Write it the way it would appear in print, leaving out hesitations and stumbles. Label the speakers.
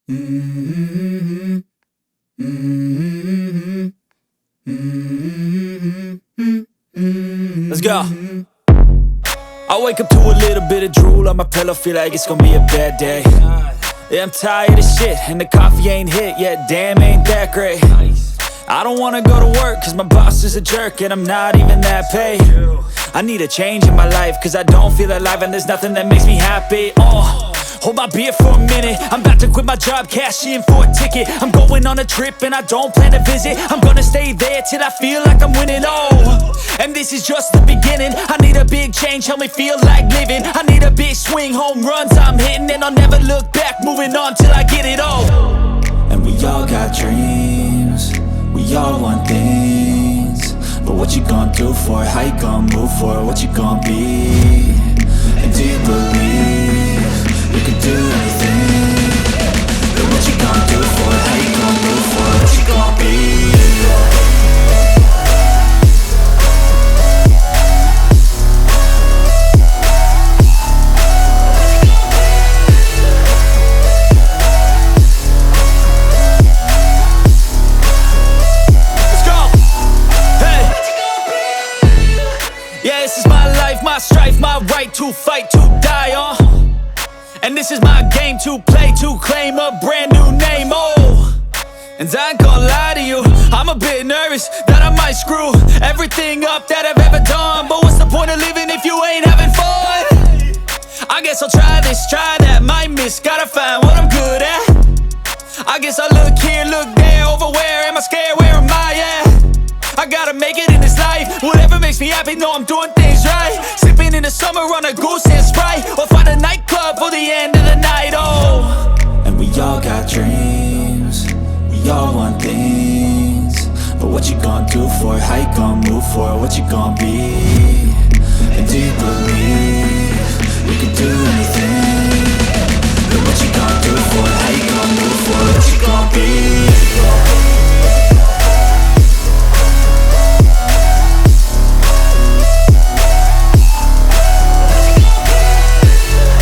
Speaker 1: Mm-hmm. Mm-hmm. Mm-hmm. Let's go. I wake up to a little bit of drool on my pillow, feel like it's gonna be a bad day. Yeah, I'm tired of shit, and the coffee ain't hit yet, damn, ain't that great. I don't wanna go to work, cause my boss is a jerk, and I'm not even that paid. I need a change in my life, cause I don't feel alive, and there's nothing that makes me happy. Hold my beer for a minute, I'm about to quit my job, cash in for a ticket. I'm going on a trip and I don't plan to visit. I'm gonna stay there till I feel like I'm winning, and this is just the beginning. I need a big change, help me feel like living. I need a big swing, home runs I'm hitting, and I'll never look back, moving on till I get it all. And we all got dreams, we all want things, but what you gonna do for it? How you gonna move for it? What you gonna be? And do you believe you can do anything? But what you gonna do for it? How you gonna move for it? What you gonna be? Yeah, this is my life, my strife, my right to fight, to die on. And this is my game to play, to claim a brand new name, And I ain't gonna lie to you, I'm a bit nervous that I might screw everything up that I've ever done. But what's the point of living if you ain't having fun? I guess I'll try this, try that, might miss, gotta find what I'm good at. I guess I look here, look there, over where am I scared, where am I at? I gotta make it in this life, whatever makes me happy, know I'm doing things right. Sipping in the summer on a goose and Sprite, or find a nightclub for the end of the night, And we all got dreams, we all want things, but what you gonna do for it? How you gonna move for it? What you gonna be? And do you believe you can do anything?